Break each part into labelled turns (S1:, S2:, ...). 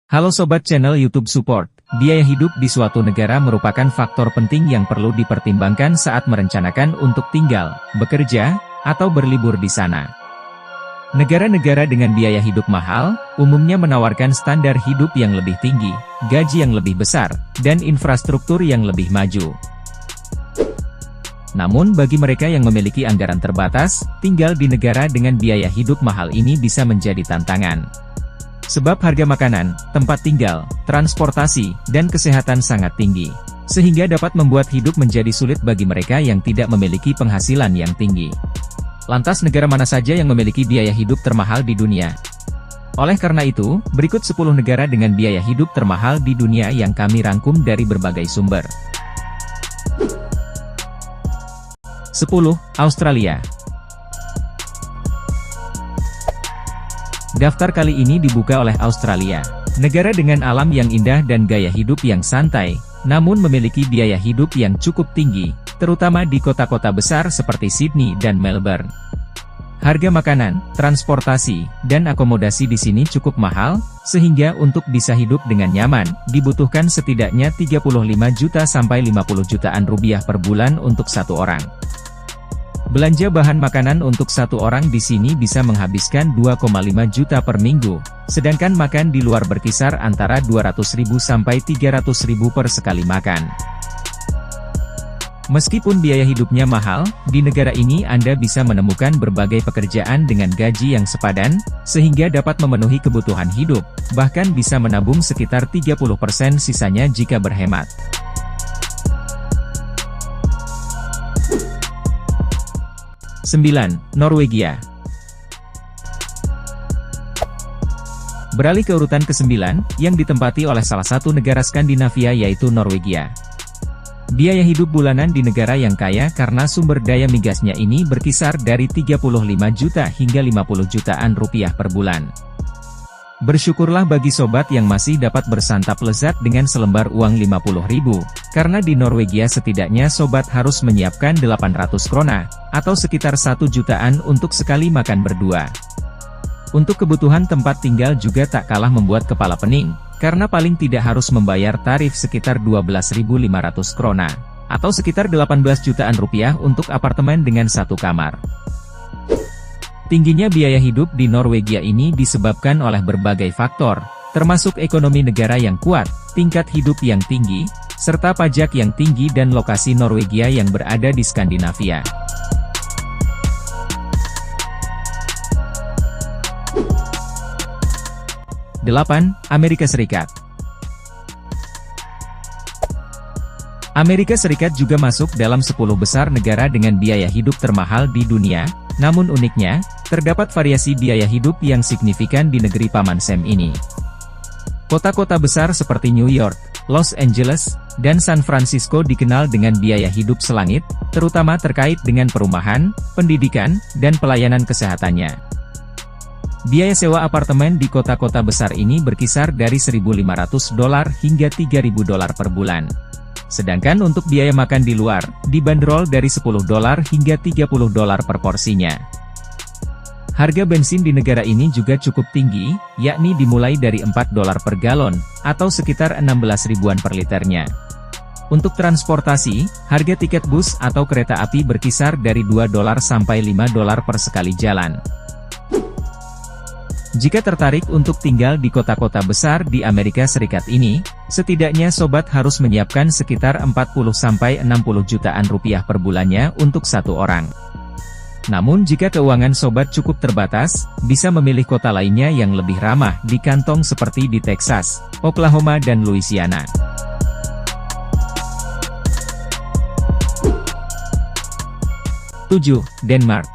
S1: Halo Sobat channel YouTube Support. Biaya hidup di suatu negara merupakan faktor penting yang perlu dipertimbangkan saat merencanakan untuk tinggal, bekerja, atau berlibur di sana. Negara-negara dengan biaya hidup mahal, umumnya menawarkan standar hidup yang lebih tinggi, gaji yang lebih besar, dan infrastruktur yang lebih maju. Namun bagi mereka yang memiliki anggaran terbatas, tinggal di negara dengan biaya hidup mahal ini bisa menjadi tantangan. Sebab harga makanan, tempat tinggal, transportasi, dan kesehatan sangat tinggi. Sehingga dapat membuat hidup menjadi sulit bagi mereka yang tidak memiliki penghasilan yang tinggi. Lantas negara mana saja yang memiliki biaya hidup termahal di dunia? Oleh karena itu, berikut 10 negara dengan biaya hidup termahal di dunia yang kami rangkum dari berbagai sumber. 10. Australia. Daftar kali ini dibuka oleh Australia, negara dengan alam yang indah dan gaya hidup yang santai, namun memiliki biaya hidup yang cukup tinggi, terutama di kota-kota besar seperti Sydney dan Melbourne. Harga makanan, transportasi, dan akomodasi di sini cukup mahal, sehingga untuk bisa hidup dengan nyaman, dibutuhkan setidaknya 35 juta sampai 50 jutaan rupiah per bulan untuk satu orang. Belanja bahan makanan untuk satu orang di sini bisa menghabiskan 2,5 juta per minggu, sedangkan makan di luar berkisar antara 200.000 sampai 300.000 per sekali makan. Meskipun biaya hidupnya mahal, di negara ini Anda bisa menemukan berbagai pekerjaan dengan gaji yang sepadan, sehingga dapat memenuhi kebutuhan hidup, bahkan bisa menabung sekitar 30% sisanya jika berhemat. 9. Norwegia. Beralih ke urutan ke-9, yang ditempati oleh salah satu negara Skandinavia yaitu Norwegia. Biaya hidup bulanan di negara yang kaya karena sumber daya migasnya ini berkisar dari 35 juta hingga 50 jutaan rupiah per bulan. Bersyukurlah bagi sobat yang masih dapat bersantap lezat dengan selembar uang 50.000, karena di Norwegia setidaknya sobat harus menyiapkan 800 krona, atau sekitar 1 jutaan untuk sekali makan berdua. Untuk kebutuhan tempat tinggal juga tak kalah membuat kepala pening, karena paling tidak harus membayar tarif sekitar 12.500 krona, atau sekitar 18 jutaan rupiah untuk apartemen dengan satu kamar. Tingginya biaya hidup di Norwegia ini disebabkan oleh berbagai faktor, termasuk ekonomi negara yang kuat, tingkat hidup yang tinggi, serta pajak yang tinggi dan lokasi Norwegia yang berada di Skandinavia. Delapan, Amerika Serikat. Amerika Serikat juga masuk dalam 10 besar negara dengan biaya hidup termahal di dunia, namun uniknya, terdapat variasi biaya hidup yang signifikan di negeri Paman Sam ini. Kota-kota besar seperti New York, Los Angeles, dan San Francisco dikenal dengan biaya hidup selangit, terutama terkait dengan perumahan, pendidikan, dan pelayanan kesehatannya. Biaya sewa apartemen di kota-kota besar ini berkisar dari $1.500 hingga $3.000 per bulan. Sedangkan untuk biaya makan di luar, dibanderol dari $10 hingga $30 per porsinya. Harga bensin di negara ini juga cukup tinggi, yakni dimulai dari $4 per galon, atau sekitar 16 ribuan per liternya. Untuk transportasi, harga tiket bus atau kereta api berkisar dari $2 sampai $5 per sekali jalan. Jika tertarik untuk tinggal di kota-kota besar di Amerika Serikat ini, setidaknya sobat harus menyiapkan sekitar 40 sampai 60 jutaan rupiah per bulannya untuk satu orang. Namun jika keuangan sobat cukup terbatas, bisa memilih kota lainnya yang lebih ramah di kantong seperti di Texas, Oklahoma dan Louisiana. Tujuh, Denmark.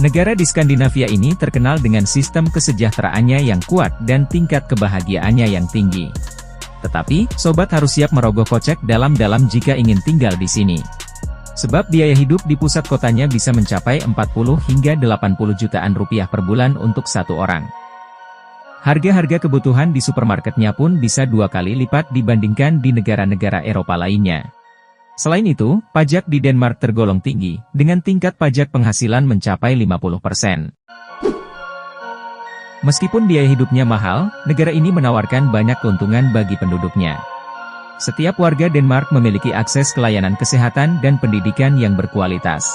S1: Negara di Skandinavia ini terkenal dengan sistem kesejahteraannya yang kuat dan tingkat kebahagiaannya yang tinggi. Tetapi, sobat harus siap merogoh kocek dalam-dalam jika ingin tinggal di sini. Sebab biaya hidup di pusat kotanya bisa mencapai 40 hingga 80 jutaan rupiah per bulan untuk satu orang. Harga-harga kebutuhan di supermarketnya pun bisa 2 kali lipat dibandingkan di negara-negara Eropa lainnya. Selain itu, pajak di Denmark tergolong tinggi, dengan tingkat pajak penghasilan mencapai 50%. Meskipun biaya hidupnya mahal, negara ini menawarkan banyak keuntungan bagi penduduknya. Setiap warga Denmark memiliki akses ke layanan kesehatan dan pendidikan yang berkualitas.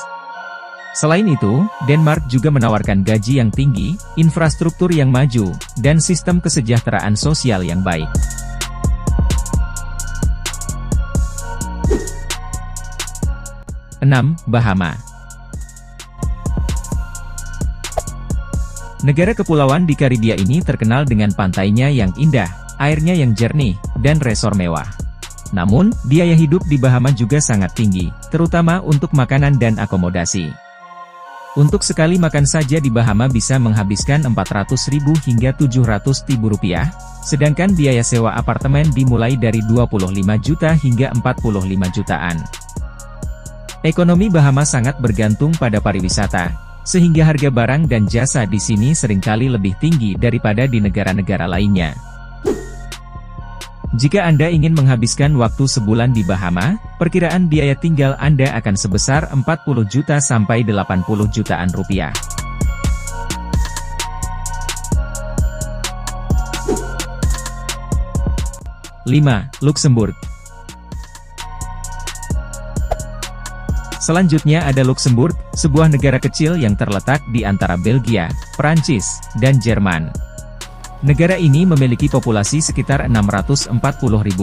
S1: Selain itu, Denmark juga menawarkan gaji yang tinggi, infrastruktur yang maju, dan sistem kesejahteraan sosial yang baik. Bahama. Negara kepulauan di Karibia ini terkenal dengan pantainya yang indah, airnya yang jernih, dan resor mewah. Namun, biaya hidup di Bahama juga sangat tinggi, terutama untuk makanan dan akomodasi. Untuk sekali makan saja di Bahama bisa menghabiskan 400.000 hingga 700.000 rupiah, sedangkan biaya sewa apartemen dimulai dari 25 juta hingga 45 jutaan. Ekonomi Bahama sangat bergantung pada pariwisata, sehingga harga barang dan jasa di sini seringkali lebih tinggi daripada di negara-negara lainnya. Jika Anda ingin menghabiskan waktu sebulan di Bahama, perkiraan biaya tinggal Anda akan sebesar 40 juta sampai 80 jutaan rupiah. Luxembourg. Selanjutnya ada Luxembourg, sebuah negara kecil yang terletak di antara Belgia, Prancis, dan Jerman. Negara ini memiliki populasi sekitar 640.000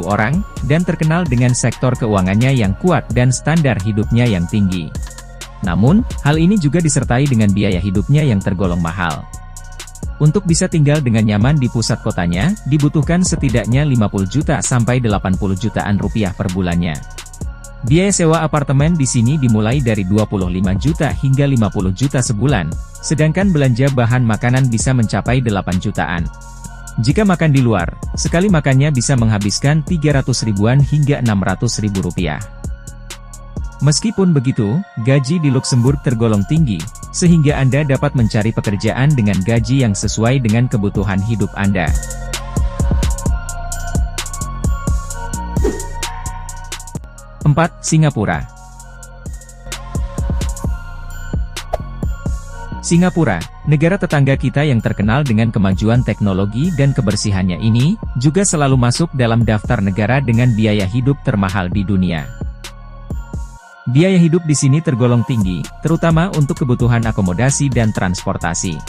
S1: orang, dan terkenal dengan sektor keuangannya yang kuat dan standar hidupnya yang tinggi. Namun, hal ini juga disertai dengan biaya hidupnya yang tergolong mahal. Untuk bisa tinggal dengan nyaman di pusat kotanya, dibutuhkan setidaknya 50 juta sampai 80 jutaan rupiah per bulannya. Biaya sewa apartemen di sini dimulai dari 25 juta hingga 50 juta sebulan, sedangkan belanja bahan makanan bisa mencapai 8 jutaan. Jika makan di luar, sekali makannya bisa menghabiskan 300 ribuan hingga 600 ribu rupiah. Meskipun begitu, gaji di Luxembourg tergolong tinggi, sehingga Anda dapat mencari pekerjaan dengan gaji yang sesuai dengan kebutuhan hidup Anda. Singapura. Singapura, negara tetangga kita yang terkenal dengan kemajuan teknologi dan kebersihannya ini, juga selalu masuk dalam daftar negara dengan biaya hidup termahal di dunia. Biaya hidup di sini tergolong tinggi, terutama untuk kebutuhan akomodasi dan transportasi.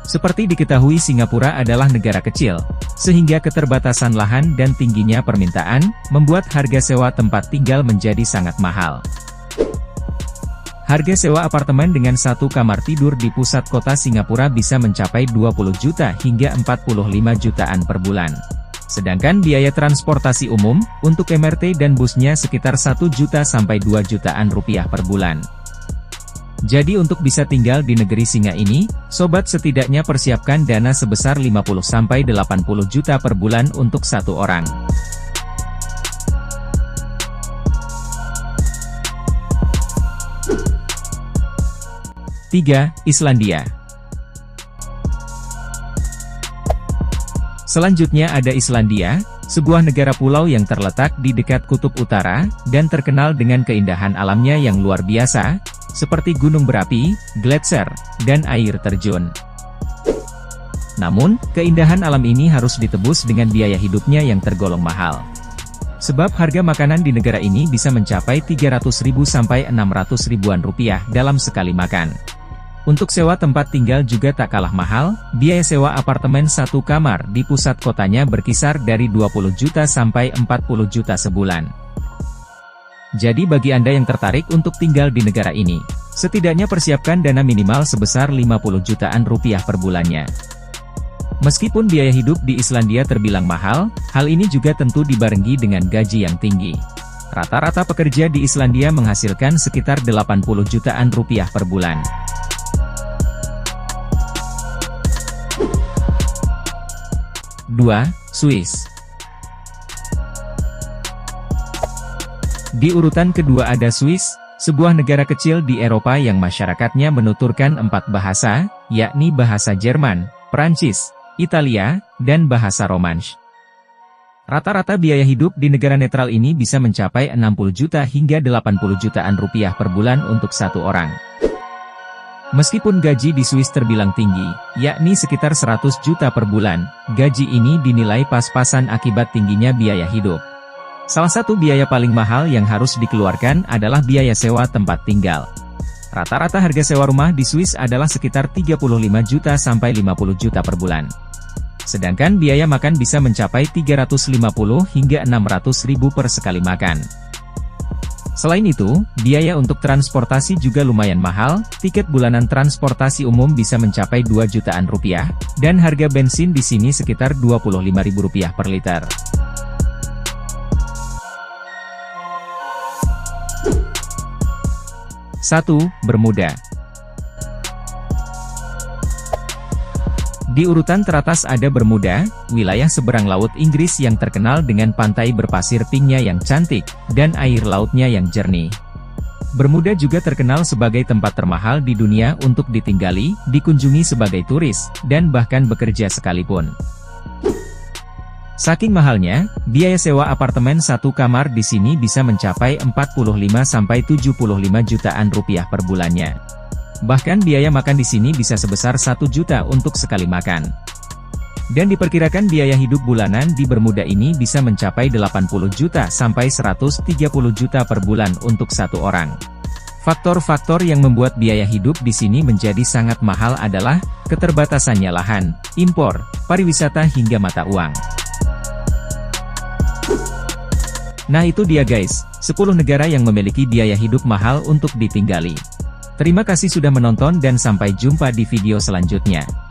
S1: Seperti diketahui, Singapura adalah negara kecil, sehingga keterbatasan lahan dan tingginya permintaan, membuat harga sewa tempat tinggal menjadi sangat mahal. Harga sewa apartemen dengan satu kamar tidur di pusat kota Singapura bisa mencapai 20 juta hingga 45 jutaan per bulan. Sedangkan biaya transportasi umum, untuk MRT dan busnya sekitar 1 juta sampai 2 jutaan rupiah per bulan. Jadi untuk bisa tinggal di negeri singa ini, sobat setidaknya persiapkan dana sebesar 50 sampai 80 juta per bulan untuk satu orang. Islandia. Selanjutnya ada Islandia, sebuah negara pulau yang terletak di dekat kutub utara, dan terkenal dengan keindahan alamnya yang luar biasa, seperti gunung berapi, gletser, dan air terjun. Namun, keindahan alam ini harus ditebus dengan biaya hidupnya yang tergolong mahal. Sebab harga makanan di negara ini bisa mencapai 300.000 sampai 600 ribuan rupiah dalam sekali makan. Untuk sewa tempat tinggal juga tak kalah mahal, biaya sewa apartemen satu kamar di pusat kotanya berkisar dari 20 juta sampai 40 juta sebulan. Jadi bagi Anda yang tertarik untuk tinggal di negara ini, setidaknya persiapkan dana minimal sebesar 50 jutaan rupiah per bulannya. Meskipun biaya hidup di Islandia terbilang mahal, hal ini juga tentu dibarengi dengan gaji yang tinggi. Rata-rata pekerja di Islandia menghasilkan sekitar 80 jutaan rupiah per bulan. Swiss. Di urutan kedua ada Swiss, sebuah negara kecil di Eropa yang masyarakatnya menuturkan 4 bahasa, yakni bahasa Jerman, Prancis, Italia, dan bahasa Romansh. Rata-rata biaya hidup di negara netral ini bisa mencapai 60 juta hingga 80 jutaan rupiah per bulan untuk satu orang. Meskipun gaji di Swiss terbilang tinggi, yakni sekitar 100 juta per bulan, gaji ini dinilai pas-pasan akibat tingginya biaya hidup. Salah satu biaya paling mahal yang harus dikeluarkan adalah biaya sewa tempat tinggal. Rata-rata harga sewa rumah di Swiss adalah sekitar 35 juta sampai 50 juta per bulan. Sedangkan biaya makan bisa mencapai 350 hingga 600 ribu per sekali makan. Selain itu, biaya untuk transportasi juga lumayan mahal, tiket bulanan transportasi umum bisa mencapai 2 jutaan rupiah, dan harga bensin di sini sekitar 25.000 rupiah per liter. Satu, Bermuda. Di urutan teratas ada Bermuda, wilayah seberang laut Inggris yang terkenal dengan pantai berpasir pinknya yang cantik, dan air lautnya yang jernih. Bermuda juga terkenal sebagai tempat termahal di dunia untuk ditinggali, dikunjungi sebagai turis, dan bahkan bekerja sekalipun. Saking mahalnya, biaya sewa apartemen satu kamar di sini bisa mencapai 45–75 jutaan rupiah per bulannya. Bahkan biaya makan di sini bisa sebesar 1 juta untuk sekali makan. Dan diperkirakan biaya hidup bulanan di Bermuda ini bisa mencapai 80 juta sampai 130 juta per bulan untuk satu orang. Faktor-faktor yang membuat biaya hidup di sini menjadi sangat mahal adalah keterbatasannya lahan, impor, pariwisata hingga mata uang. Nah itu dia guys, 10 negara yang memiliki biaya hidup mahal untuk ditinggali. Terima kasih sudah menonton dan sampai jumpa di video selanjutnya.